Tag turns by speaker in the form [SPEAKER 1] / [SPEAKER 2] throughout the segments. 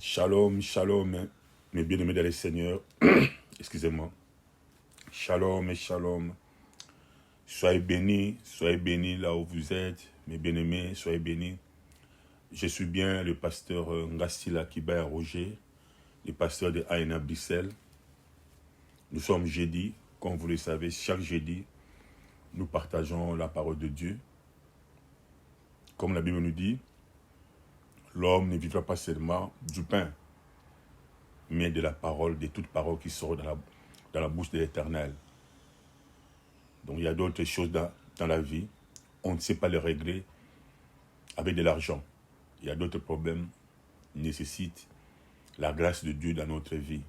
[SPEAKER 1] Shalom, shalom, mes bien-aimés dans le Seigneur. Excusez-moi. Shalom et shalom. Soyez bénis là où vous êtes, mes bien-aimés, soyez bénis. Je suis bien le pasteur Ngastila Kibaya Roger, le pasteur de Aina Bissel. Nous sommes jeudi, comme vous le savez, chaque jeudi, nous partageons la parole de Dieu. Comme la Bible nous dit, l'homme ne vivra pas seulement du pain, mais de la parole, de toute parole qui sort dans la bouche de l'Éternel. Donc il y a d'autres choses dans la vie, on ne sait pas les régler avec de l'argent. Il y a d'autres problèmes qui nécessitent la grâce de Dieu dans notre vie.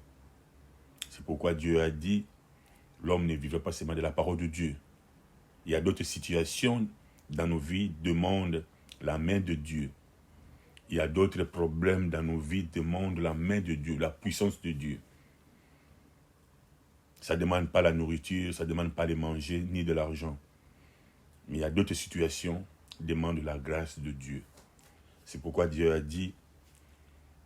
[SPEAKER 1] C'est pourquoi Dieu a dit, l'homme ne vivra pas seulement de la parole de Dieu. Il y a d'autres situations dans nos vies qui demandent la main de Dieu. Il y a d'autres problèmes dans nos vies qui demandent la main de Dieu, la puissance de Dieu. Ça ne demande pas la nourriture, ça ne demande pas de manger, ni de l'argent. Mais il y a d'autres situations qui demandent la grâce de Dieu. C'est pourquoi Dieu a dit,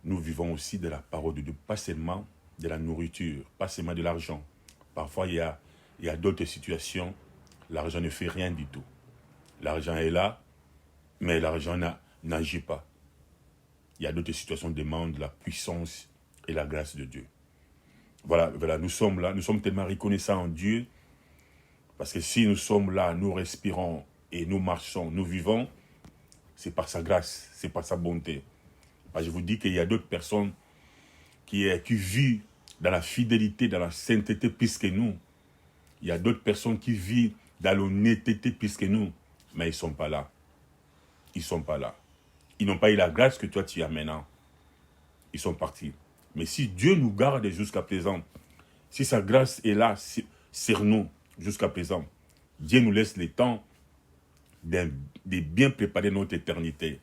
[SPEAKER 1] nous vivons aussi de la parole de Dieu, pas seulement de la nourriture, pas seulement de l'argent. Parfois, il y a d'autres situations, l'argent ne fait rien du tout. L'argent est là, mais l'argent n'agit pas. Il y a d'autres situations qui demandent la puissance et la grâce de Dieu. Voilà, nous sommes là, nous sommes tellement reconnaissants en Dieu, parce que si nous sommes là, nous respirons et nous marchons, nous vivons, c'est par sa grâce, c'est par sa bonté. Parce que je vous dis qu'il y a d'autres personnes qui vivent dans la fidélité, dans la sainteté plus que nous. Il y a d'autres personnes qui vivent dans l'honnêteté plus que nous, mais ils ne sont pas là. Ils ne sont pas là. Ils n'ont pas eu la grâce que toi tu as maintenant. Ils sont partis. Mais si Dieu nous garde jusqu'à présent, si sa grâce est là sur nous jusqu'à présent, Dieu nous laisse le temps de bien préparer notre éternité.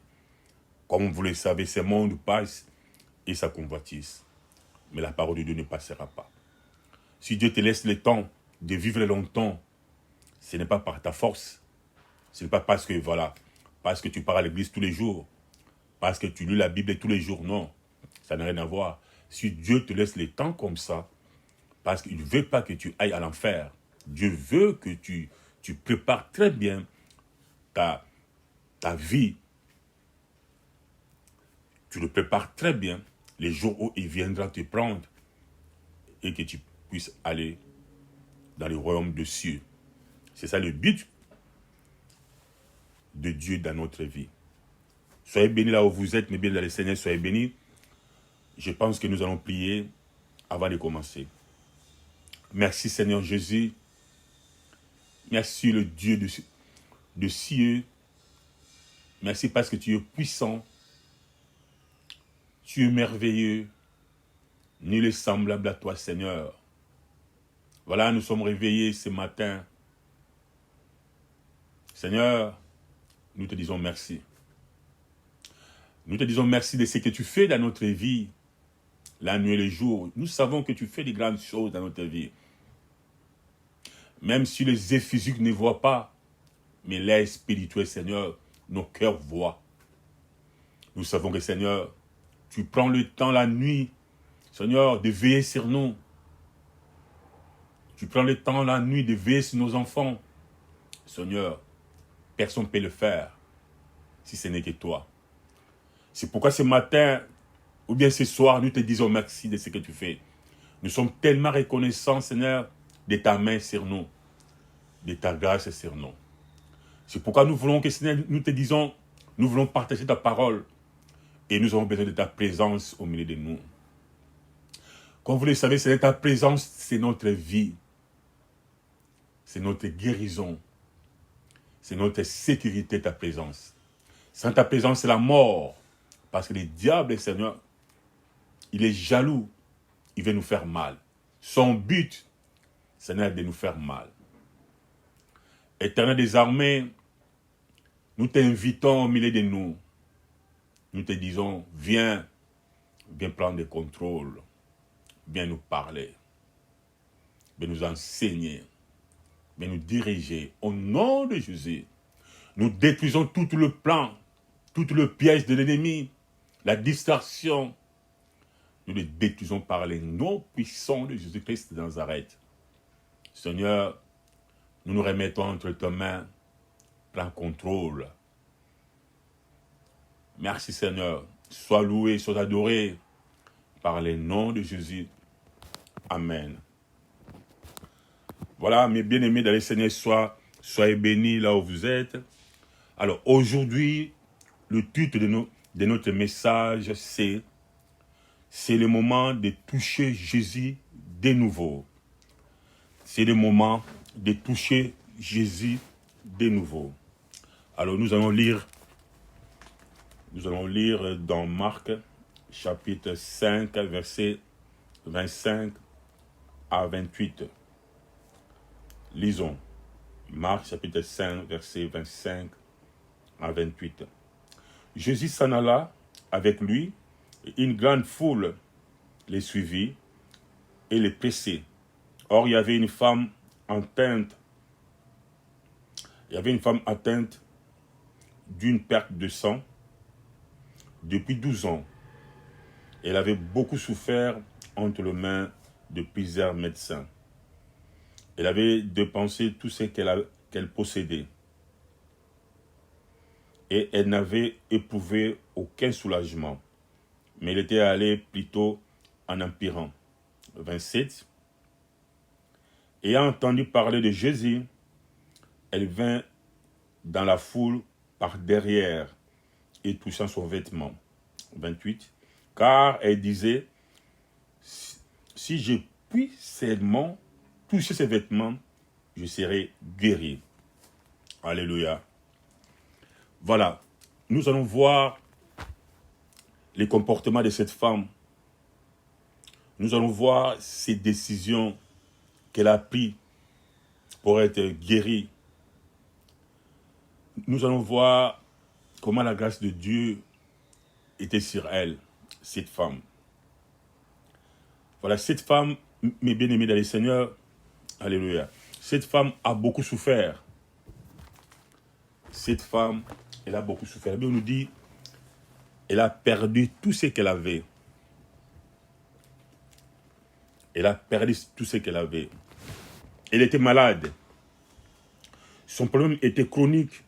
[SPEAKER 1] Comme vous le savez, ce monde passe et ça convoitise. Mais la parole de Dieu ne passera pas. Si Dieu te laisse le temps de vivre longtemps, ce n'est pas par ta force. Ce n'est pas parce que tu pars à l'église tous les jours, parce que tu lis la Bible tous les jours, non. Ça n'a rien à voir. Si Dieu te laisse le temps comme ça, parce qu'il ne veut pas que tu ailles à l'enfer, Dieu veut que tu prépares très bien ta vie. Tu le prépares très bien les jours où il viendra te prendre et que tu puisses aller dans le royaume des cieux. C'est ça le but de Dieu dans notre vie. Soyez bénis là où vous êtes, mes bien dans le Seigneur, soyez bénis. Je pense que nous allons prier avant de commencer. Merci Seigneur Jésus. Merci le Dieu de cieux. Merci parce que tu es puissant. Tu es merveilleux. Nul est semblable à toi Seigneur. Voilà, nous sommes réveillés ce matin. Seigneur, nous te disons merci. Nous te disons merci de ce que tu fais dans notre vie. La nuit et le jour, nous savons que tu fais de grandes choses dans notre vie. Même si les yeux physiques ne voient pas, mais l'air spirituel, Seigneur, nos cœurs voient. Nous savons que, Seigneur, tu prends le temps la nuit, Seigneur, de veiller sur nous. Tu prends le temps la nuit de veiller sur nos enfants. Seigneur, personne ne peut le faire si ce n'est que toi. C'est pourquoi ce matin, ou bien ce soir, nous te disons merci de ce que tu fais. Nous sommes tellement reconnaissants, Seigneur, de ta main sur nous, de ta grâce sur nous. C'est pourquoi nous voulons que, Seigneur, nous te disons, nous voulons partager ta parole et nous avons besoin de ta présence au milieu de nous. Comme vous le savez, Seigneur, ta présence, c'est notre vie. C'est notre guérison. C'est notre sécurité, ta présence. Sans ta présence, c'est la mort. Parce que le diable, Seigneur, il est jaloux. Il veut nous faire mal. Son but, Seigneur, est de nous faire mal. Éternel des armées, nous t'invitons au milieu de nous. Nous te disons, viens prendre le contrôle. Viens nous parler. Viens nous enseigner. Viens nous diriger. Au nom de Jésus, nous détruisons tout le plan, tout le piège de l'ennemi, la distraction, nous les détruisons par les noms puissants de Jésus-Christ de Nazareth. Seigneur, nous nous remettons entre tes mains, prends contrôle. Merci Seigneur, sois loué, sois adoré par les noms de Jésus. Amen. Voilà, mes bien-aimés dans le Seigneur, soyez bénis là où vous êtes. Alors aujourd'hui, le titre de notre message, c'est le moment de toucher Jésus de nouveau. C'est le moment de toucher Jésus de nouveau. Alors nous allons lire dans Marc, chapitre 5, versets 25 à 28. Lisons. Marc, chapitre 5, versets 25 à 28. Jésus s'en alla avec lui, et une grande foule les suivit et les pressait. Or, il y avait une femme atteinte d'une perte de sang depuis 12 ans. Elle avait beaucoup souffert entre les mains de plusieurs médecins. Elle avait dépensé tout ce qu'elle possédait. Et elle n'avait éprouvé aucun soulagement. Mais elle était allée plutôt en empirant. 27. Ayant entendu parler de Jésus, elle vint dans la foule par derrière et touchant son vêtement. 28. Car elle disait, si je puis seulement toucher ses vêtements, je serai guéri. Alléluia. Voilà, nous allons voir les comportements de cette femme. Nous allons voir ses décisions qu'elle a prises pour être guérie. Nous allons voir comment la grâce de Dieu était sur elle, cette femme. Voilà, cette femme, mes bien-aimés dans le Seigneur, alléluia, cette femme a beaucoup souffert. Cette femme, elle a beaucoup souffert. La Bible nous dit, elle a perdu tout ce qu'elle avait. Elle a perdu tout ce qu'elle avait. Elle était malade. Son problème était chronique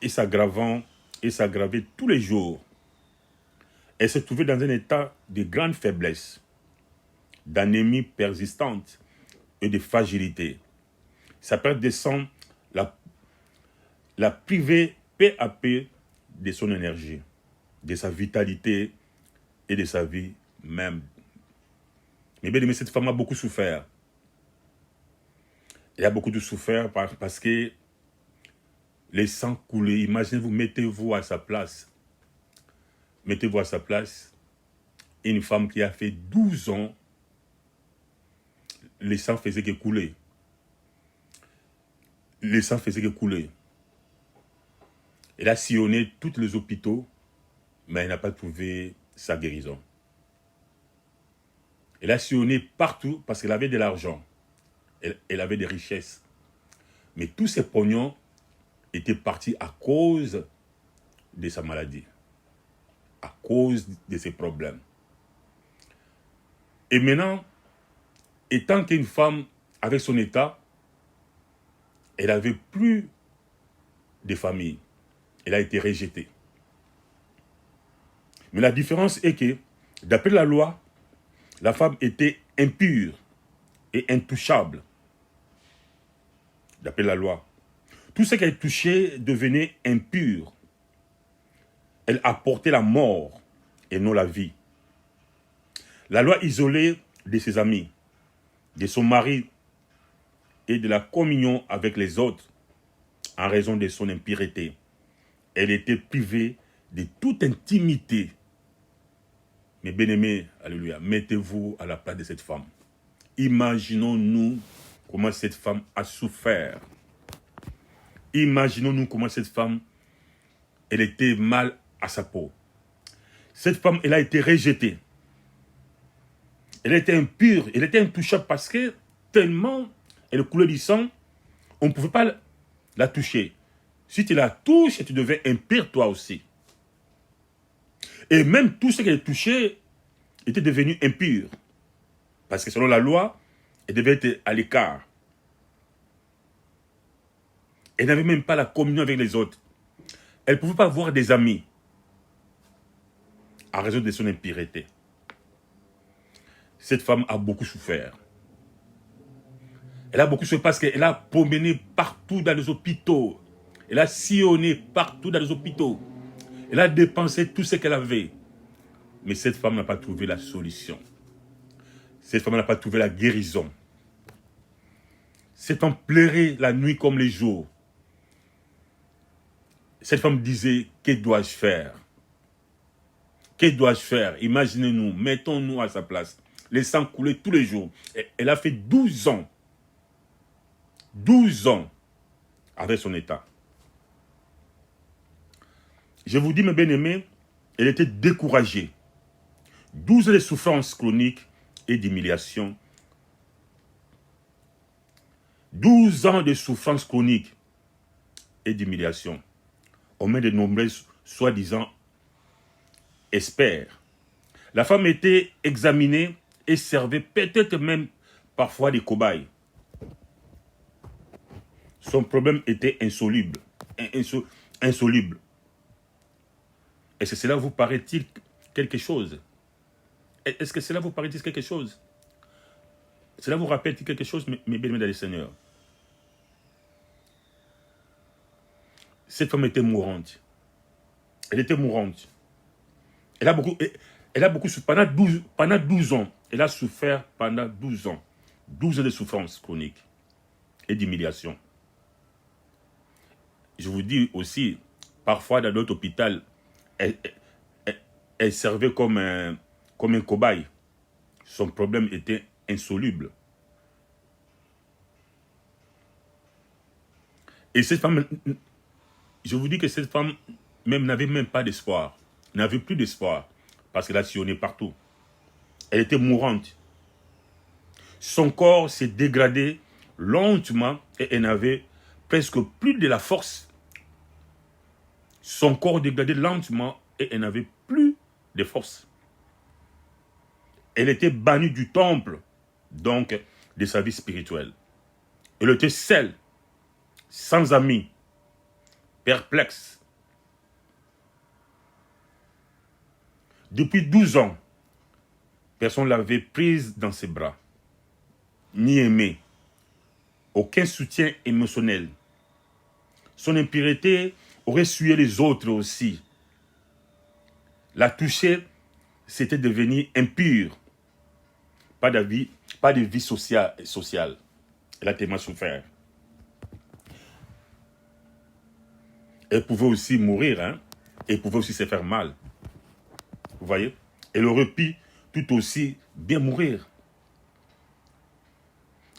[SPEAKER 1] et s'aggravait tous les jours. Elle se trouvait dans un état de grande faiblesse, d'anémie persistante et de fragilité. Sa perte de sang l'a privée peu à peu de son énergie, de sa vitalité et de sa vie même. Mais bien aimé, cette femme a beaucoup souffert. Elle a beaucoup souffert parce que les sangs coulaient. Imaginez-vous, mettez-vous à sa place. Mettez-vous à sa place. Une femme qui a fait 12 ans, les sangs faisaient que couler. Les sangs faisaient que couler. Elle a sillonné tous les hôpitaux, mais elle n'a pas trouvé sa guérison. Elle a sillonné partout parce qu'elle avait de l'argent. Elle avait des richesses. Mais tous ces pognons étaient partis à cause de sa maladie, à cause de ses problèmes. Et maintenant, étant qu'une femme avec son état, elle n'avait plus de famille. Elle a été rejetée. Mais la différence est que, d'après la loi, la femme était impure et intouchable. D'après la loi. Tout ce qu'elle touchait devenait impur. Elle apportait la mort et non la vie. La loi isolée de ses amis, de son mari et de la communion avec les autres en raison de son impureté. Elle était privée de toute intimité. Mes bien-aimés, alléluia, mettez-vous à la place de cette femme. Imaginons-nous comment cette femme a souffert. Imaginons-nous comment cette femme, elle était mal à sa peau. Cette femme, elle a été rejetée. Elle était impure, elle était intouchable parce que tellement elle coulait du sang, on ne pouvait pas la toucher. Si tu la touches, tu deviens impur toi aussi. Et même tout ce qu'elle touchait, était devenue impure. Parce que selon la loi, elle devait être à l'écart. Elle n'avait même pas la communion avec les autres. Elle ne pouvait pas avoir des amis à raison de son impureté. Cette femme a beaucoup souffert. Elle a beaucoup souffert parce qu'elle a promené partout dans les hôpitaux. Elle a sillonné partout dans les hôpitaux. Elle a dépensé tout ce qu'elle avait. Mais cette femme n'a pas trouvé la solution. Cette femme n'a pas trouvé la guérison. Cette femme pleurait la nuit comme les jours. Cette femme disait, que dois-je faire? Que dois-je faire? Imaginez-nous, mettons-nous à sa place. Les sangs coulaient tous les jours. Elle a fait 12 ans. 12 ans avec son état. Je vous dis, mes bien-aimés, elle était découragée. 12 ans de souffrances chroniques et d'humiliation. 12 ans de souffrances chroniques et d'humiliation. On met de nombreux, soi-disant, experts. La femme était examinée et servait peut-être même parfois des cobayes. Son problème était insoluble. Insoluble. Est-ce que cela vous paraît-il quelque chose? Est-ce que cela vous paraît-il quelque chose? Cela vous rappelle-t-il quelque chose, mes bien-aimés dans le Seigneur? Cette femme était mourante. Elle était mourante. Elle a beaucoup souffert. Pendant 12 ans. Elle a souffert pendant 12 ans. 12 ans de souffrance chronique et d'humiliation. Je vous dis aussi, parfois dans d'autres hôpitaux, elle servait comme un cobaye. Son problème était insoluble. Et cette femme, je vous dis que cette femme même n'avait même pas d'espoir. N'avait plus d'espoir. Parce qu'elle a sillonné partout. Elle était mourante. Son corps s'est dégradé lentement et elle n'avait presque plus de la force. Son corps dégradé lentement et elle n'avait plus de force. Elle était bannie du temple, donc de sa vie spirituelle. Elle était seule, sans amis, perplexe. Depuis 12 ans, personne ne l'avait prise dans ses bras, ni aimée. Aucun soutien émotionnel. Son impureté aurait souillé les autres aussi. La toucher, c'était devenir impure. Pas de vie sociale. Elle a tellement souffert. Elle pouvait aussi mourir, hein? Elle pouvait aussi se faire mal. Vous voyez? Elle aurait pu tout aussi bien mourir.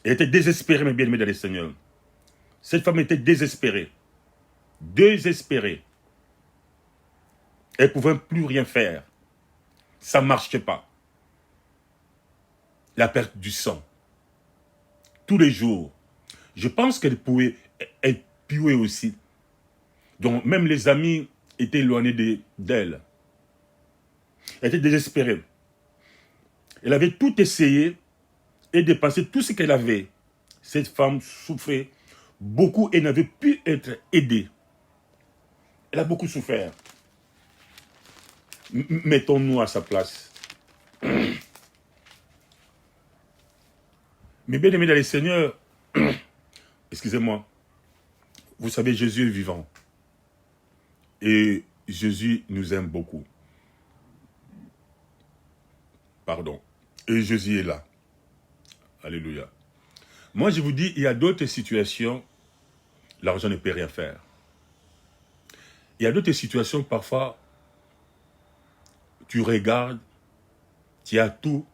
[SPEAKER 1] Elle était désespérée, mes bien-aimés dans le Seigneur. Cette femme était désespérée. Désespérée. Elle ne pouvait plus rien faire. Ça ne marchait pas. La perte du sang. Tous les jours. Je pense qu'elle pouvait être puée aussi. Donc même les amis étaient éloignés d'elle. Elle était désespérée. Elle avait tout essayé et dépensé tout ce qu'elle avait. Cette femme souffrait beaucoup et n'avait pu être aidée. Elle a beaucoup souffert. Mettons-nous à sa place. Mais bien aimés dans le Seigneur, excusez-moi, vous savez, Jésus est vivant. Et Jésus nous aime beaucoup. Pardon. Et Jésus est là. Alléluia. Moi, je vous dis, il y a d'autres situations, l'argent ne peut rien faire. Il y a d'autres situations, parfois, tu regardes, tu as tout,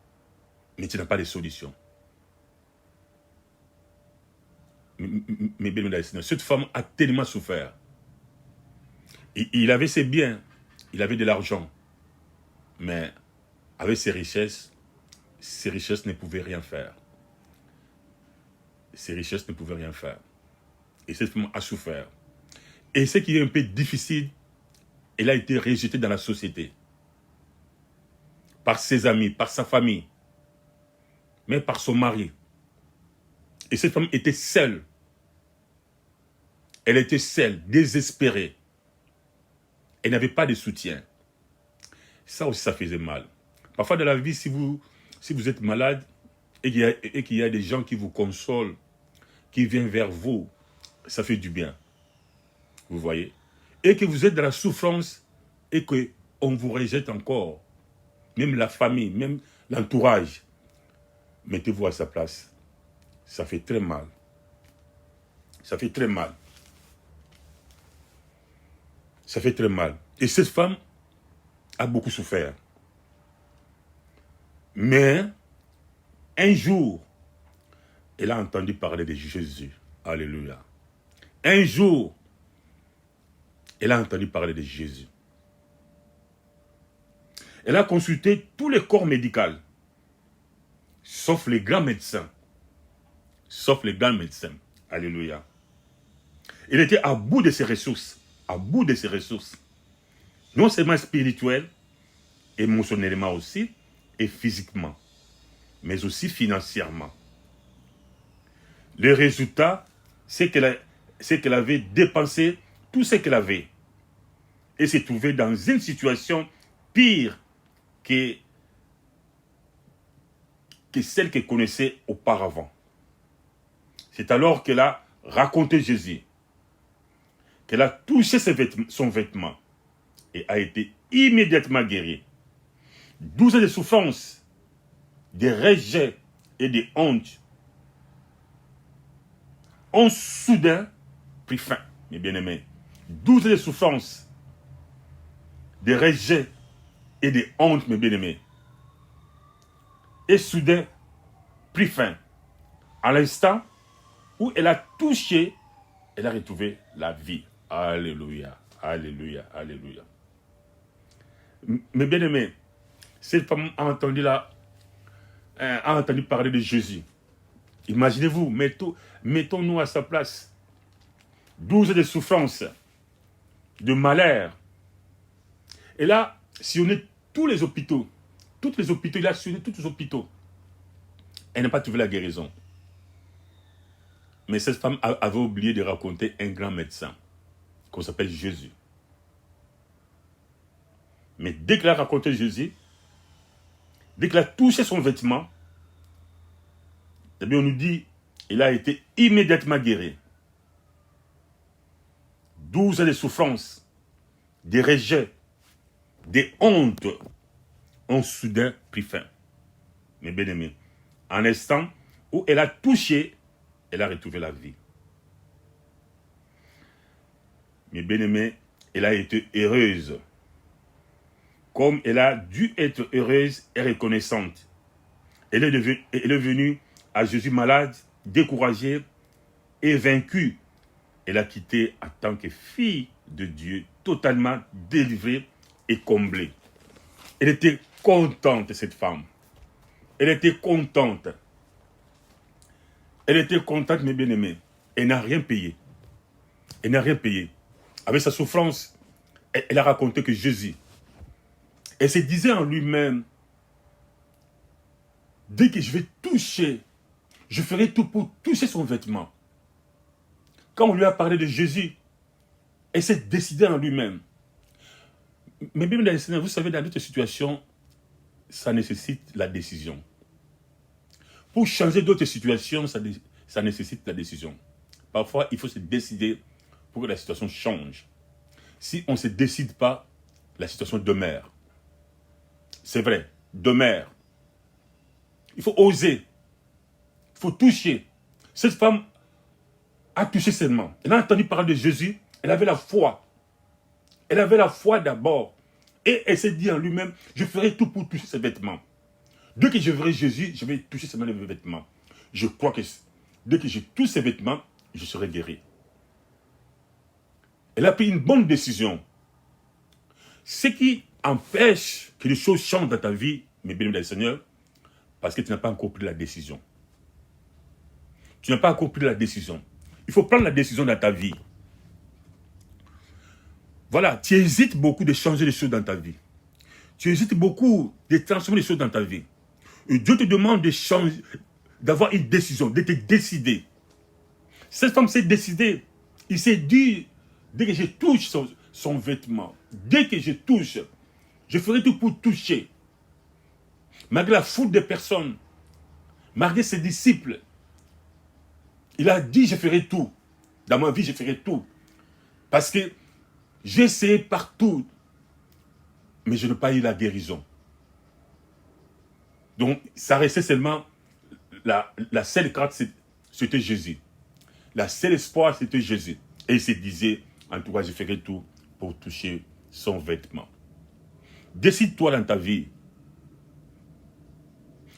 [SPEAKER 1] mais tu n'as pas de solution. Mais bien, cette femme a tellement souffert. Il avait ses biens, il avait de l'argent, mais avec ses richesses ne pouvaient rien faire. Ses richesses ne pouvaient rien faire. Et cette femme a souffert. Et ce qui est un peu difficile, elle a été rejetée dans la société. par ses amis, par sa famille, mais par son mari. Et cette femme était seule. Elle était seule, désespérée. Elle n'avait pas de soutien. Ça aussi, ça faisait mal. Parfois dans la vie, si vous êtes malade et qu'il y a des gens qui vous consolent, qui viennent vers vous, ça fait du bien. Vous voyez? Et que vous êtes dans la souffrance et qu'on vous rejette encore. Même la famille, même l'entourage. Mettez-vous à sa place. Ça fait très mal. Ça fait très mal. Ça fait très mal. Et cette femme a beaucoup souffert. Mais, un jour, elle a entendu parler de Jésus. Alléluia. Un jour, elle a entendu parler de Jésus. Elle a consulté tous les corps médicaux, sauf les grands médecins. Sauf les grands médecins. Alléluia. Elle était à bout de ses ressources. À bout de ses ressources. Non seulement spirituelles, émotionnellement aussi, et physiquement, mais aussi financièrement. Le résultat, c'est qu'elle avait dépensé tout ce qu'elle avait et s'est trouvée dans une situation pire que celle qu'elle connaissait auparavant. C'est alors qu'elle a raconté Jésus, qu'elle a touché son vêtement et a été immédiatement guérie. 12 ans de souffrance, de rejet et de honte ont soudain pris fin, mes bien-aimés. 12 ans de souffrance, de rejet et de honte, mes bien-aimés. Et soudain pris fin. À l'instant où elle a touché, elle a retrouvé la vie. Alléluia, alléluia, alléluia. Mes bien-aimés, cette femme a entendu parler de Jésus. Imaginez-vous, mettons-nous à sa place. 12 ans de souffrance, de malheur. Et là, si on est tous les hôpitaux, il a sillonné tous les hôpitaux. Elle n'a pas trouvé la guérison. Mais cette femme avait oublié de raconter un grand médecin, qu'on s'appelle Jésus. Mais dès qu'elle a raconté Jésus, dès qu'elle a touché son vêtement, eh bien on nous dit, il a été immédiatement guéri. 12 ans de souffrance, des rejets, des hontes ont soudain pris fin. Mes bien-aimés, en l'instant où elle a touché, elle a retrouvé la vie. Mes bien-aimés, elle a été heureuse. Comme elle a dû être heureuse et reconnaissante. Elle est venue à Jésus malade, découragée et vaincue. Elle a quitté en tant que fille de Dieu, totalement délivrée et comblée. Elle était contente, cette femme. Elle était contente. Elle était contente, mes bien-aimés. Elle n'a rien payé. Elle n'a rien payé. Avec sa souffrance, elle a raconté que Jésus, elle se disait en lui-même, dès que je vais toucher, je ferai tout pour toucher son vêtement. Quand on lui a parlé de Jésus, elle s'est décidée en lui-même. Mais bien, vous savez, dans d'autres situations, ça nécessite la décision. Pour changer d'autres situations, ça nécessite la décision. Parfois, il faut se décider pour que la situation change. Si on ne se décide pas, la situation demeure. C'est vrai, demeure. Il faut oser. Il faut toucher. Cette femme a touché seulement. Elle a entendu parler de Jésus. Elle avait la foi. Elle avait la foi d'abord. Et elle s'est dit en lui-même, je ferai tout pour toucher ses vêtements. Dès que je verrai Jésus, je vais toucher seulement les vêtements. Je crois que dès que je touche ses vêtements, je serai guéri. Elle a pris une bonne décision. Ce qui empêche que les choses changent dans ta vie, mes bien-aimés du Seigneur, parce que tu n'as pas encore pris la décision. Tu n'as pas encore pris la décision. Il faut prendre la décision dans ta vie. Voilà, tu hésites beaucoup de changer les choses dans ta vie. Tu hésites beaucoup de transformer les choses dans ta vie. Et Dieu te demande de changer, d'avoir une décision, de te décider. Cette femme s'est décidée. Il s'est dit, dès que je touche son vêtement, dès que je touche, je ferai tout pour toucher. Malgré la foule de personnes, malgré ses disciples, il a dit, je ferai tout. Dans ma vie, je ferai tout. Parce que j'ai essayé partout, mais je n'ai pas eu la guérison. Donc, ça restait seulement, la seule crainte, c'était Jésus. La seule espoir, c'était Jésus. Et il se disait, en tout cas, je ferai tout pour toucher son vêtement. Décide-toi dans ta vie.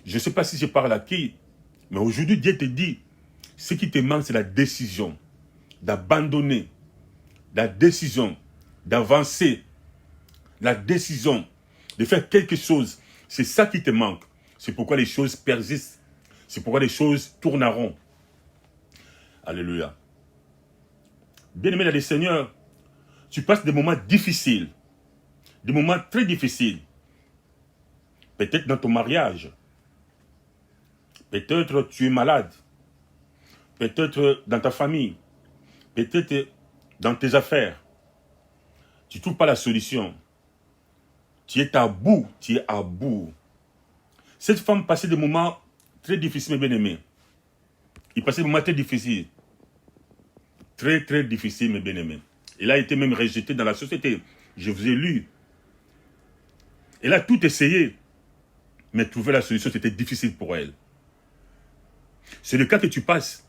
[SPEAKER 1] Je ne sais pas si je parle à qui, mais aujourd'hui, Dieu te dit, ce qui te manque, c'est la décision d'abandonner, la décision d'avancer, la décision de faire quelque chose. C'est ça qui te manque. C'est pourquoi les choses persistent. C'est pourquoi les choses tourneront. Alléluia. Bien-aimé dans le Seigneur, tu passes des moments difficiles, des moments très difficiles. Peut-être dans ton mariage. Peut-être tu es malade. Peut-être dans ta famille. Peut-être dans tes affaires. Tu ne trouves pas la solution. Tu es à bout. Tu es à bout. Cette femme passait des moments très difficiles, mes bien-aimés. Il passait des moments très difficiles. Très, très difficiles, mes bien-aimés. Elle a été même rejetée dans la société. Je vous ai lu. Elle a tout essayé. Mais trouver la solution, c'était difficile pour elle. C'est le cas que tu passes.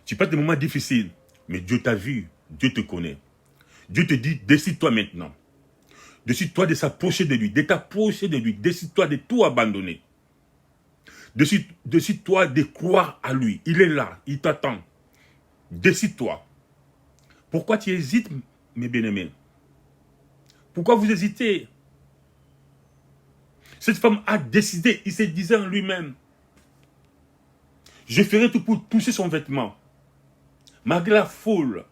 [SPEAKER 1] Tu passes des moments difficiles. Mais Dieu t'a vu. Dieu te connaît. Dieu te dit, décide-toi maintenant. Décide-toi de s'approcher de lui, de t'approcher de lui. Décide-toi de tout abandonner. Décide-toi de croire à lui. Il est là, il t'attend. Décide-toi. Pourquoi tu hésites, mes bien-aimés? Pourquoi vous hésitez? Cette femme a décidé, il se disait en lui-même, je ferai tout pour toucher son vêtement. Malgré la foule,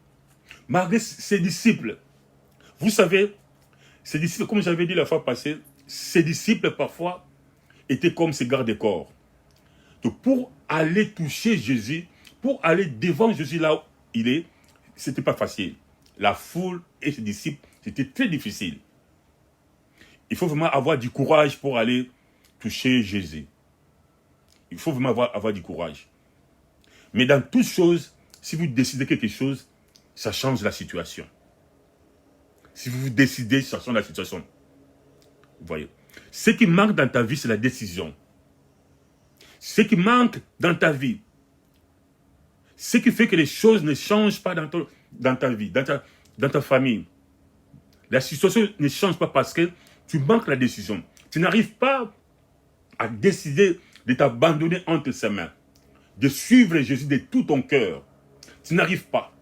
[SPEAKER 1] malgré ses disciples. Vous savez, ses disciples, comme j'avais dit la fois passée, ses disciples parfois étaient comme ses gardes-corps. Donc pour aller toucher Jésus, pour aller devant Jésus là où il est, c'était pas facile. La foule et ses disciples, c'était très difficile. Il faut vraiment avoir du courage pour aller toucher Jésus. Il faut vraiment avoir du courage. Mais dans toute chose, si vous décidez quelque chose, ça change la situation. Si vous décidez, ça change la situation. Vous voyez. Ce qui manque dans ta vie, c'est la décision. Ce qui manque dans ta vie, ce qui fait que les choses ne changent pas dans ta vie, dans ta famille. La situation ne change pas parce que tu manques la décision. Tu n'arrives pas à décider de t'abandonner entre ses mains, de suivre Jésus de tout ton cœur. Tu n'arrives pas.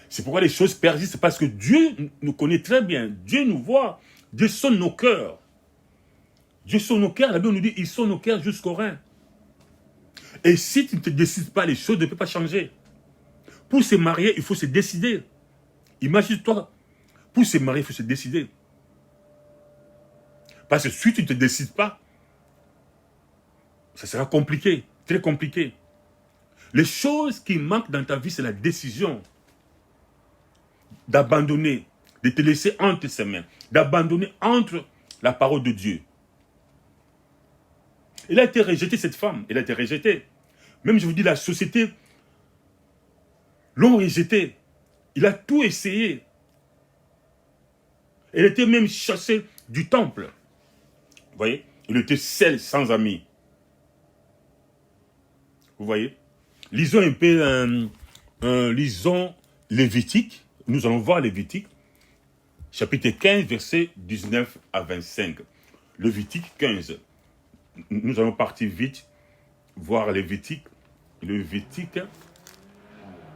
[SPEAKER 1] C'est pourquoi les choses persistent, parce que Dieu nous connaît très bien. Dieu nous voit. Dieu sonne nos cœurs. Dieu sonne nos cœurs. La Bible nous dit, il sonne nos cœurs jusqu'au rein. Et si tu ne te décides pas, les choses ne peuvent pas changer. Pour se marier, il faut se décider. Imagine-toi, pour se marier, il faut se décider. Parce que si tu ne te décides pas, ça sera compliqué, très compliqué. Les choses qui manquent dans ta vie, c'est la décision d'abandonner, de te laisser entre ses mains, d'abandonner entre la parole de Dieu. Elle a été rejetée, cette femme, elle a été rejetée. Même, je vous dis, la société l'ont rejetée. Il a tout essayé. Elle était même chassée du temple. Vous voyez? Il était seul, sans amis. Vous voyez? Lisons un peu, lisons Lévitique. Nous allons voir Lévitique, chapitre 15, versets 19 à 25. Lévitique 15. Nous allons partir vite, voir Lévitique. Lévitique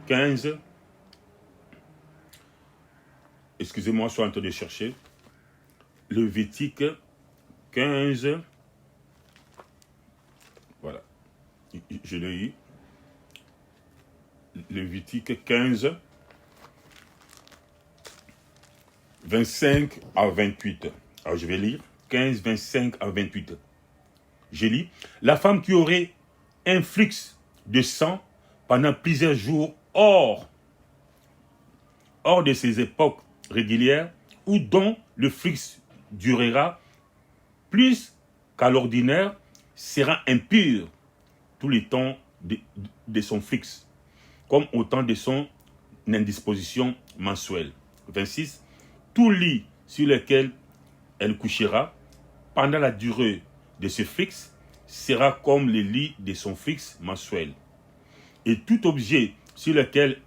[SPEAKER 1] 15. Excusez-moi, je suis en train de chercher. Lévitique 15. Voilà. Je l'ai eu. Lévitique 15. 25 à 28. Alors je vais lire 15, 25 à 28. Je lis. La femme qui aurait un flux de sang pendant plusieurs jours hors de ses époques régulières ou dont le flux durera plus qu'à l'ordinaire sera impure tous les temps de son flux, comme au temps de son indisposition mensuelle. 26. Tout lit sur lequel elle couchera pendant la durée de ce flux sera comme le lit de son flux mensuel. Et tout objet sur lequel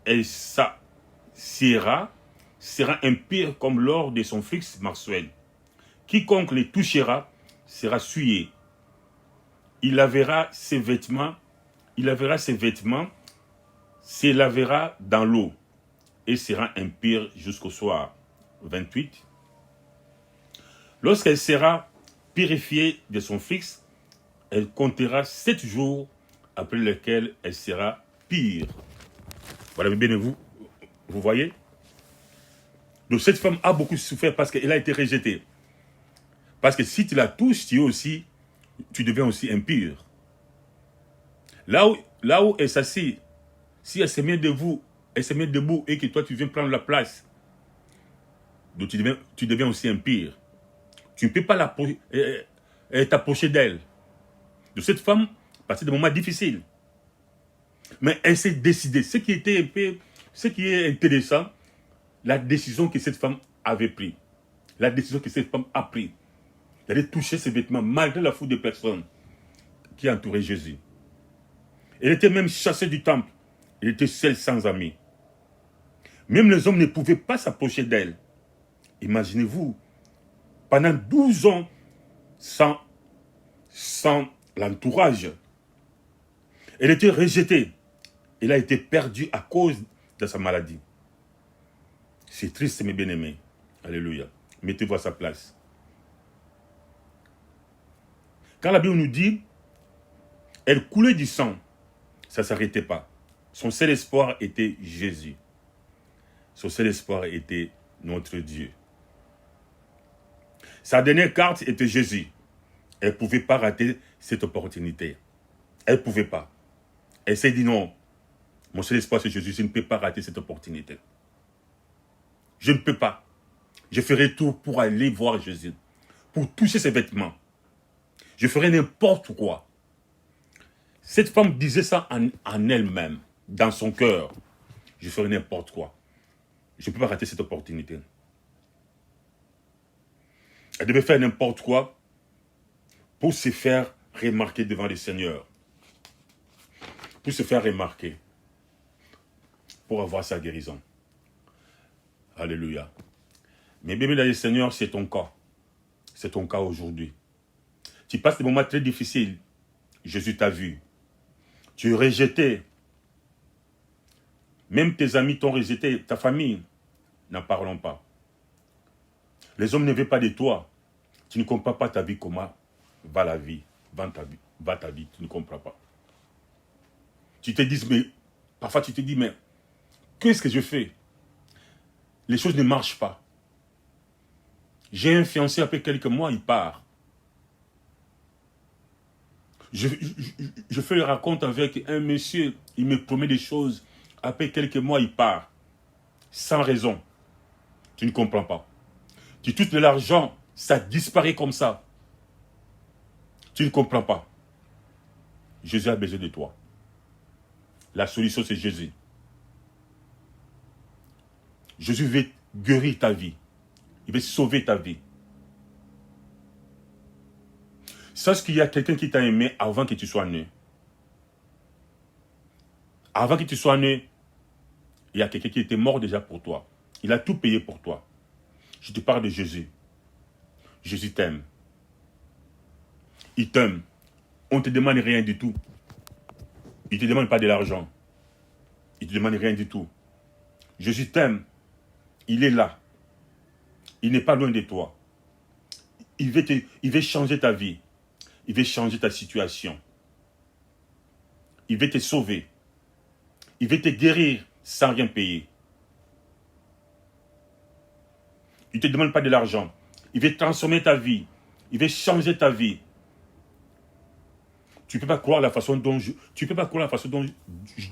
[SPEAKER 1] elle s'assiera sera impur comme lors de son flux mensuel. Quiconque les touchera sera souillé. Il lavera ses vêtements, se lavera dans l'eau et sera impur jusqu'au soir. 28. Lorsqu'elle sera purifiée de son flux, elle comptera 7 jours après lesquels elle sera pure. Voilà, bien vous voyez? Donc cette femme a beaucoup souffert parce qu'elle a été rejetée. Parce que si tu la touches, tu deviens aussi impur. Là où elle s'assied, si elle se met debout et que toi tu viens prendre la place, donc tu deviens aussi impur. Tu ne peux pas t'approcher d'elle. De cette femme, passer des moments difficiles. Mais elle s'est décidée. Ce qui est intéressant, la décision que cette femme avait prise. La décision que cette femme a prise. D'aller toucher ses vêtements malgré la foule de personnes qui entouraient Jésus. Elle était même chassée du temple. Elle était seule sans amis. Même les hommes ne pouvaient pas s'approcher d'elle. Imaginez-vous, pendant 12 ans, sans l'entourage. Elle était rejetée. Elle a été perdue à cause de sa maladie. C'est triste, mes bien-aimés. Alléluia. Mettez-vous à sa place. Quand la Bible nous dit, elle coulait du sang, ça ne s'arrêtait pas. Son seul espoir était Jésus. Son seul espoir était notre Dieu. Sa dernière carte était Jésus. Elle ne pouvait pas rater cette opportunité. Elle ne pouvait pas. Elle s'est dit non, mon seul espoir c'est Jésus, je ne peux pas rater cette opportunité. Je ne peux pas. Je ferai tout pour aller voir Jésus, pour toucher ses vêtements. Je ferai n'importe quoi. Cette femme disait ça en elle-même, dans son cœur. Je ferai n'importe quoi. Je ne peux pas rater cette opportunité. Elle devait faire n'importe quoi pour se faire remarquer devant le Seigneur. Pour se faire remarquer. Pour avoir sa guérison. Alléluia. Mais bien, le Seigneur, c'est ton cas. C'est ton cas aujourd'hui. Tu passes des moments très difficiles. Jésus t'a vu. Tu es rejeté. Même tes amis t'ont rejeté. Ta famille. N'en parlons pas. Les hommes ne veulent pas de toi. Tu ne comprends pas ta vie. Comment va la vie? Va ta vie. Tu ne comprends pas. Tu te dis, mais parfois tu te dis, mais qu'est-ce que je fais? Les choses ne marchent pas. J'ai un fiancé, après quelques mois, il part. Je fais le raconte avec un monsieur, il me promet des choses, après quelques mois, il part. Sans raison. Tu ne comprends pas. Tu touches de l'argent, ça disparaît comme ça. Tu ne comprends pas. Jésus a besoin de toi. La solution, c'est Jésus. Jésus veut guérir ta vie. Il veut sauver ta vie. Sache qu'il y a quelqu'un qui t'a aimé avant que tu sois né. Avant que tu sois né, il y a quelqu'un qui était mort déjà pour toi. Il a tout payé pour toi. Je te parle de Jésus. Jésus t'aime. Il t'aime. On ne te demande rien du tout. Il ne te demande pas de l'argent. Il ne te demande rien du tout. Jésus t'aime. Il est là. Il n'est pas loin de toi. Il veut changer ta vie. Il veut changer ta situation. Il veut te sauver. Il veut te guérir sans rien payer. Il ne te demande pas de l'argent. Il veut transformer ta vie. Il veut changer ta vie. Tu ne peux pas croire la façon dont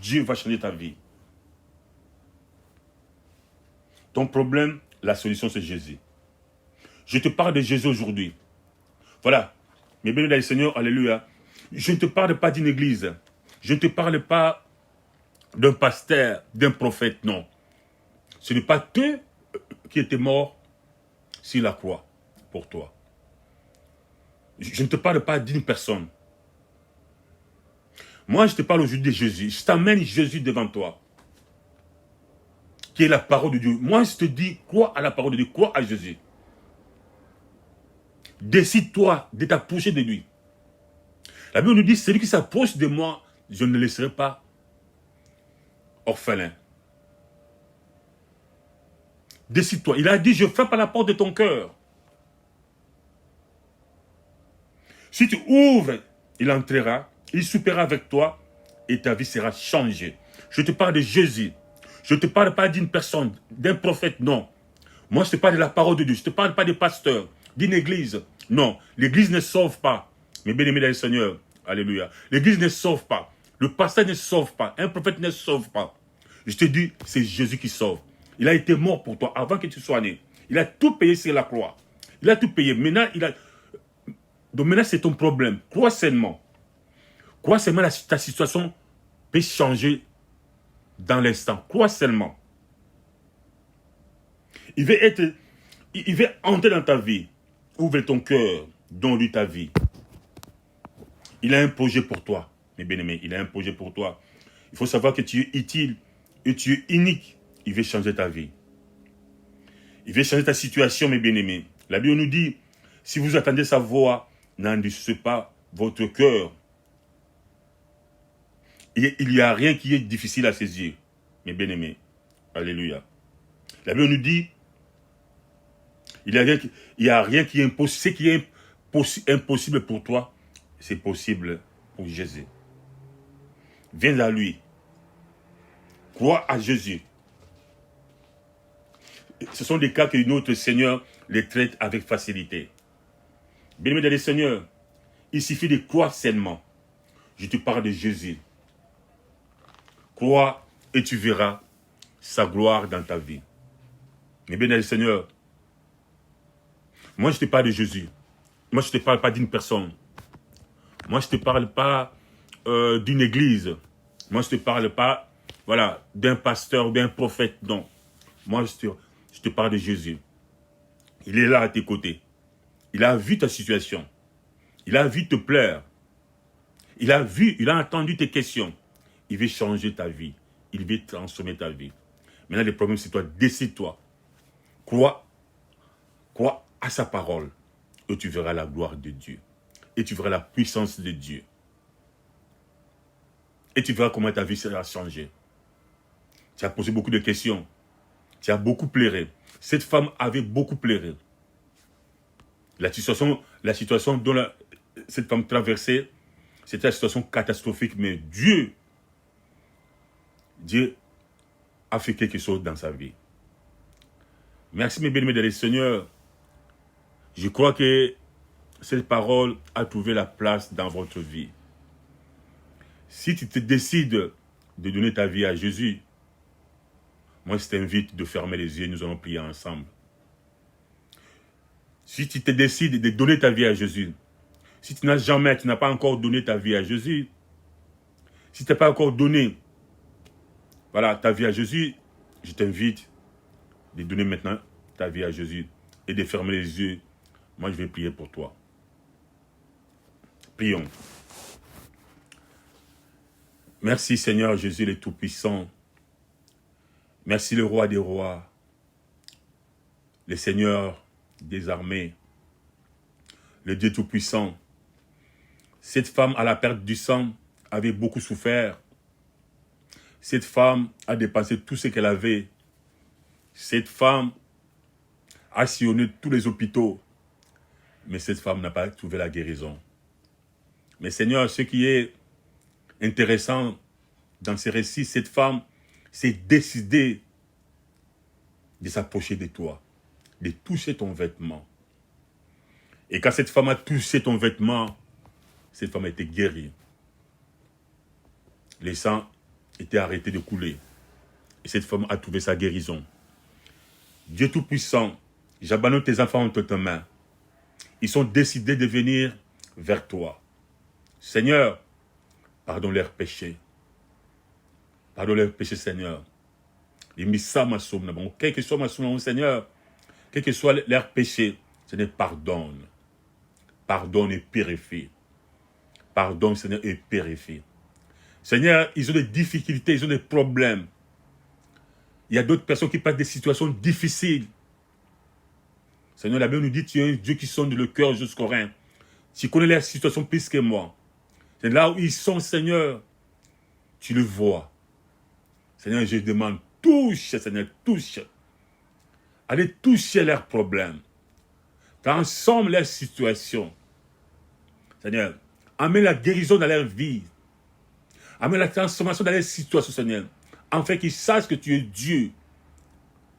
[SPEAKER 1] Dieu va changer ta vie. Ton problème, la solution, c'est Jésus. Je te parle de Jésus aujourd'hui. Voilà. Mes bénis dans le Seigneur, alléluia. Je ne te parle pas d'une église. Je ne te parle pas d'un pasteur, d'un prophète, non. Ce n'est pas eux qui étaient morts sur la croix pour toi. Je ne te parle pas d'une personne. Moi, je te parle aujourd'hui de Jésus. Je t'amène Jésus devant toi, qui est la parole de Dieu. Moi, je te dis, crois à la parole de Dieu, crois à Jésus. Décide-toi de t'approcher de lui. La Bible nous dit, celui qui s'approche de moi, je ne le laisserai pas orphelin. Décide-toi. Il a dit, je frappe à la porte de ton cœur. Si tu ouvres, il entrera, il soupera avec toi et ta vie sera changée. Je te parle de Jésus. Je ne te parle pas d'une personne, d'un prophète, non. Moi, je te parle de la parole de Dieu. Je ne te parle pas des pasteurs, d'une église. Non, l'église ne sauve pas. Mais bien-aimés dans le Seigneur, alléluia. L'église ne sauve pas. Le pasteur ne sauve pas. Un prophète ne sauve pas. Je te dis, c'est Jésus qui sauve. Il a été mort pour toi avant que tu sois né. Il a tout payé sur la croix. Il a tout payé. Maintenant, donc maintenant, c'est ton problème. Crois seulement. Crois seulement, ta situation peut changer dans l'instant. Crois seulement. Il veut entrer dans ta vie. Ouvre ton cœur. Donne-lui ta vie. Il a un projet pour toi, mes bien-aimés. Il a un projet pour toi. Il faut savoir que tu es utile et tu es unique. Il veut changer ta vie. Il veut changer ta situation, mes bien-aimés. La Bible nous dit, si vous attendez sa voix, n'endurcissez pas votre cœur. Il n'y a rien qui est difficile à saisir, mes bien-aimés. Alléluia. La Bible nous dit, il n'y a rien qui est impossible. Ce qui est impossible pour toi, c'est possible pour Jésus. Viens à lui. Crois à Jésus. Ce sont des cas que notre Seigneur les traite avec facilité. Bien-aimé dans le Seigneur, il suffit de croire seulement. Je te parle de Jésus. Crois et tu verras sa gloire dans ta vie. Mais bien dans le Seigneur, moi je te parle de Jésus. Moi je ne te parle pas d'une personne. Moi je ne te parle pas d'une église. Moi je ne te parle pas voilà, d'un pasteur ou d'un prophète. Non. Moi je te parle de Jésus. Il est là à tes côtés. Il a vu ta situation. Il a vu te plaire. Il a entendu tes questions. Il veut changer ta vie. Il veut transformer ta vie. Maintenant, le problème, c'est toi. Décide-toi. Crois à sa parole. Et tu verras la gloire de Dieu. Et tu verras la puissance de Dieu. Et tu verras comment ta vie sera changée. Tu as posé beaucoup de questions. Tu as beaucoup pleuré. Cette femme avait beaucoup pleuré. La situation dont cette femme traversait, c'était une situation catastrophique, mais Dieu a fait quelque chose dans sa vie. Merci mes bien-aimés dans le Seigneur. Je crois que cette parole a trouvé la place dans votre vie. Si tu te décides de donner ta vie à Jésus, moi je t'invite de fermer les yeux, nous allons prier ensemble. Si tu te décides de donner ta vie à Jésus, si tu n'as pas encore donné ta vie à Jésus, si tu n'as pas encore donné voilà, ta vie à Jésus, je t'invite de donner maintenant ta vie à Jésus et de fermer les yeux. Moi, je vais prier pour toi. Prions. Merci Seigneur Jésus le Tout-Puissant. Merci le Roi des Rois, le Seigneur des armées, le Dieu Tout-Puissant. Cette femme à la perte du sang avait beaucoup souffert. Cette femme a dépensé tout ce qu'elle avait. Cette femme a sillonné tous les hôpitaux. Mais cette femme n'a pas trouvé la guérison. Mais Seigneur, ce qui est intéressant dans ces récits, cette femme s'est décidée de s'approcher de toi, de toucher ton vêtement. Et quand cette femme a touché ton vêtement, cette femme a été guérie. Les sangs étaient arrêtés de couler. Et cette femme a trouvé sa guérison. Dieu Tout-Puissant, j'abandonne tes enfants entre tes mains. Ils sont décidés de venir vers toi. Seigneur, pardonne leurs péchés. Pardonne leurs péchés, Seigneur. Quel que soit ma somme, Seigneur, quel que soit leurs péchés, Seigneur, pardonne. Pardonne et purifie. Pardonne, Seigneur, et purifie. Seigneur, ils ont des difficultés, ils ont des problèmes. Il y a d'autres personnes qui passent des situations difficiles. Seigneur, la Bible nous dit, tu es un Dieu qui sonde le cœur jusqu'au rein. Tu connais la situation plus que moi. C'est là où ils sont, Seigneur. Tu le vois. Seigneur, je demande, touche, Seigneur, touche. Allez toucher leurs problèmes. Transforme leur situation. Seigneur, amène la guérison dans leur vie. Amène la transformation dans leur situation, Seigneur. Afin qu'ils sachent que tu es Dieu.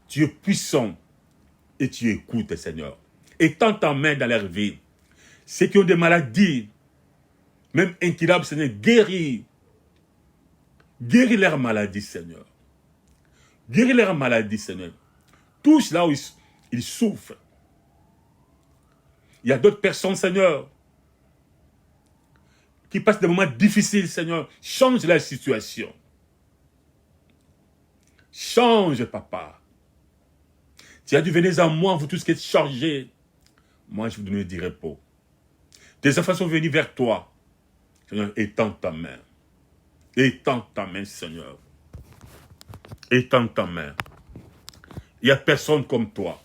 [SPEAKER 1] Tu es puissant. Et tu écoutes, Seigneur. Étends ta main dans leur vie. Ceux qui ont des maladies, même incurables, Seigneur, guéris. Guéris leurs maladies, Seigneur. Guéris leurs maladies, Seigneur. Touche là où ils souffrent. Il y a d'autres personnes, Seigneur, qui passent des moments difficiles, Seigneur. Change leur situation. Change, Papa. Tu as dit, venez à moi, vous tous qui êtes chargés. Moi, je vous donne du repos. Tes enfants sont venus vers toi. Seigneur, étends ta main. Étends ta main, Seigneur. Étends ta main. Il n'y a personne comme toi.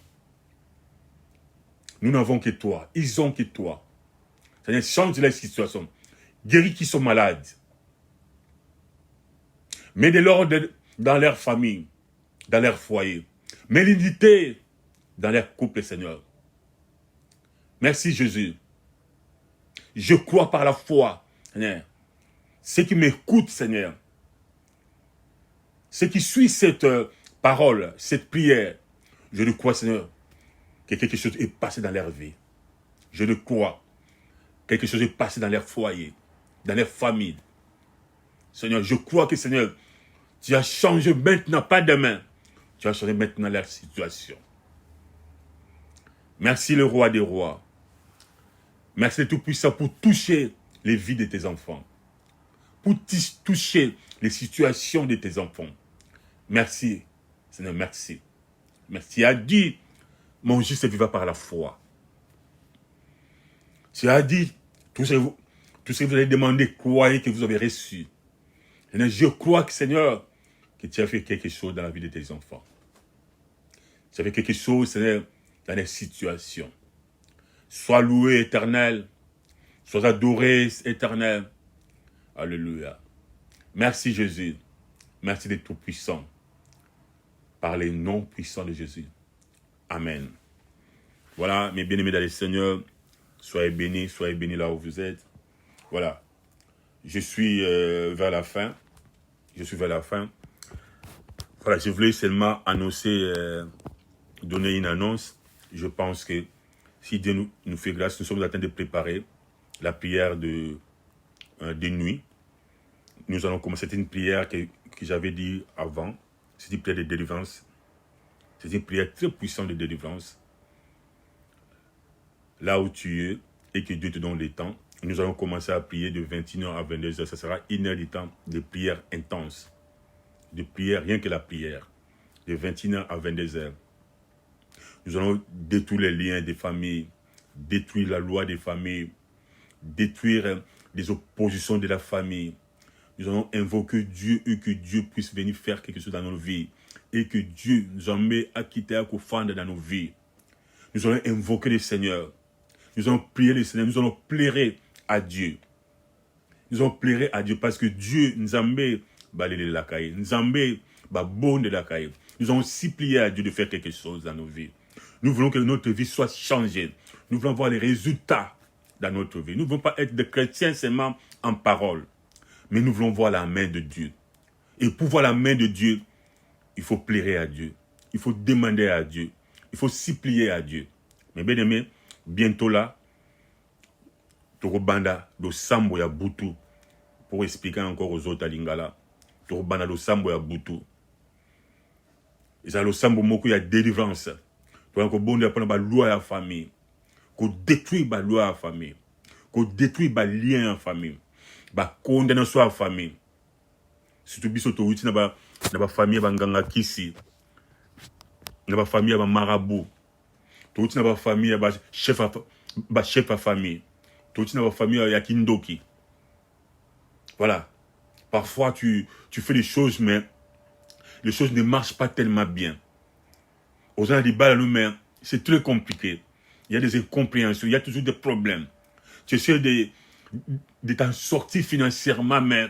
[SPEAKER 1] Nous n'avons que toi. Ils ont que toi. Seigneur, change la situation. Guéris qui sont malades. Mets de l'ordre dans leur famille, dans leur foyer. Mets l'unité dans leur couple, Seigneur. Merci, Jésus. Je crois par la foi, Seigneur. Ceux qui m'écoutent, Seigneur, ceux qui suivent cette parole, cette prière, je le crois, Seigneur, que quelque chose est passé dans leur vie. Je le crois. Quelque chose est passé dans leur foyer, dans leur famille. Seigneur, je crois que, Seigneur, tu as changé maintenant, pas demain. Tu as changé maintenant leur situation. Merci le roi des rois. Merci le Tout-Puissant pour toucher les vies de tes enfants. Pour toucher les situations de tes enfants. Merci, Seigneur, merci. Merci. Tu as dit, mon juste vivra par la foi. Tu as dit, tout ce que vous avez demandé, croyez que vous avez reçu. Seigneur, je crois que, Seigneur, que tu as fait quelque chose dans la vie de tes enfants. Tu as fait quelque chose, Seigneur, dans les situations. Sois loué, Éternel. Sois adoré, Éternel. Alléluia. Merci, Jésus. Merci d'être tout-puissant. Par les noms puissants de Jésus. Amen. Voilà, mes bien-aimés dans le Seigneur, soyez bénis là où vous êtes. Voilà. Je suis vers la fin. Je suis vers la fin. Voilà, je voulais seulement annoncer, donner une annonce. Je pense que si Dieu nous fait grâce, nous sommes en train de préparer la prière de nuit. Nous allons commencer. C'est une prière que j'avais dit avant. C'est une prière de délivrance. C'est une prière très puissante de délivrance. Là où tu es et que Dieu te donne le temps, nous allons commencer à prier de 21h à 22h. Ce sera une heure de temps de prière intense. De prière, rien que la prière. De 21h à 22h. Nous allons détruire les liens des familles, détruire la loi des familles, détruire les oppositions de la famille. Nous allons invoquer Dieu et que Dieu puisse venir faire quelque chose dans nos vies. Et que Dieu nous emmène à quitter, à confondre dans nos vies. Nous allons invoquer le Seigneur. Nous allons prier le Seigneur. Nous allons plairer à Dieu. Nous allons plairer à Dieu parce que Dieu nous emmène balayer la caille. Nous emmène bonne la caille. Nous allons supplier à Dieu de faire quelque chose dans nos vies. Nous voulons que notre vie soit changée. Nous voulons voir les résultats dans notre vie. Nous ne voulons pas être des chrétiens seulement en parole. Mais nous voulons voir la main de Dieu. Et pour voir la main de Dieu, il faut plairer à Dieu. Il faut demander à Dieu. Il faut supplier à Dieu. Mais bien aimé, bientôt là, Torobanda do sambo ya butu. Pour expliquer encore aux autres à Lingala. Torobanda do sambo ya butu. Et ça, le sambo moko ya délivrance. Donc, on bonde apprendre la loi à la famille. Qu'on détruit la loi à la famille. Qu'on détruit le lien en famille. La condamnation à la famille. Surtout, biso to wuti na ba famille ba nganga kisi. Na ba famille ba marabout. To wuti na ba famille ba chef à famille. To wuti na ba famille ya kindoki. Voilà. Parfois, tu fais des choses, mais les choses ne marchent pas tellement bien. Aux gens disent, mais c'est très compliqué. Il y a des incompréhensions, il y a toujours des problèmes. Tu essaies de t'en sortir financièrement, mais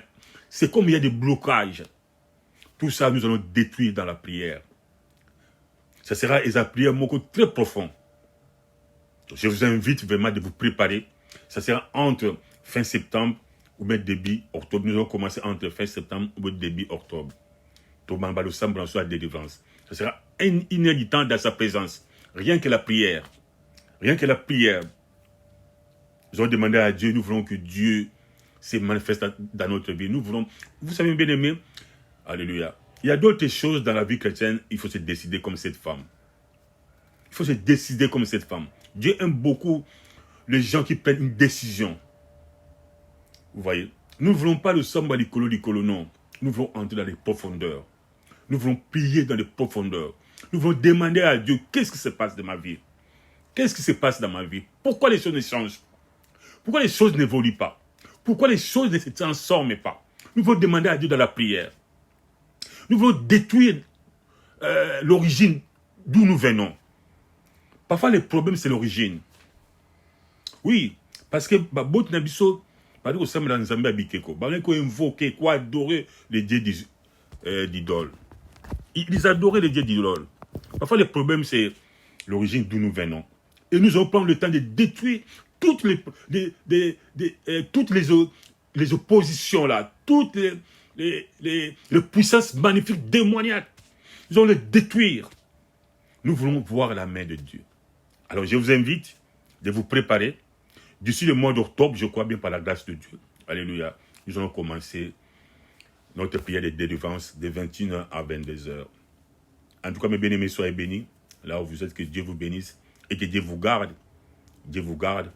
[SPEAKER 1] c'est comme il y a des blocages. Tout ça, nous allons détruire dans la prière. Ça sera une prière très profonde. Je vous invite vraiment de vous préparer. Ça sera entre fin septembre ou même début octobre. Nous allons commencer entre fin septembre ou début octobre. Tout le monde va semble en soi de délivrance. Ce sera inédit dans sa présence. Rien que la prière. Rien que la prière. Nous allons demander à Dieu, nous voulons que Dieu se manifeste dans notre vie. Nous voulons, vous savez bien aimé, alléluia. Il y a d'autres choses dans la vie chrétienne, il faut se décider comme cette femme. Il faut se décider comme cette femme. Dieu aime beaucoup les gens qui prennent une décision. Vous voyez, nous ne voulons pas le samba l'icolo, non. Nous voulons entrer dans les profondeurs. Nous voulons prier dans les profondeurs. Nous voulons demander à Dieu, qu'est-ce qui se passe dans ma vie? Qu'est-ce qui se passe dans ma vie? Pourquoi les choses ne changent? Pourquoi les choses n'évoluent pas? Pourquoi les choses ne se transforment pas? Nous voulons demander à Dieu dans la prière. Nous voulons détruire l'origine d'où nous venons. Parfois, les problèmes, c'est l'origine. Oui, parce que beaucoup de gens, parce que ça dans Zambie Bikeko, parce qu'on invoquer, quoi adorer les dieux d'idoles. Ils adoraient les dieux d'idoles. Parfois, le problème, c'est l'origine d'où nous venons. Et nous allons prendre le temps de détruire toutes les oppositions là, toutes les puissances magnifiques, démoniaques. Nous allons les détruire. Nous voulons voir la main de Dieu. Alors, je vous invite de vous préparer. D'ici le mois d'octobre, je crois bien par la grâce de Dieu. Alléluia. Nous allons commencer notre prière de délivrance de 21h à 22h. En tout cas, mes bien-aimés, soyez bénis. Là où vous êtes, que Dieu vous bénisse et que Dieu vous garde. Dieu vous garde.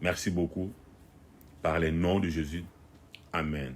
[SPEAKER 1] Merci beaucoup. Par le nom de Jésus. Amen.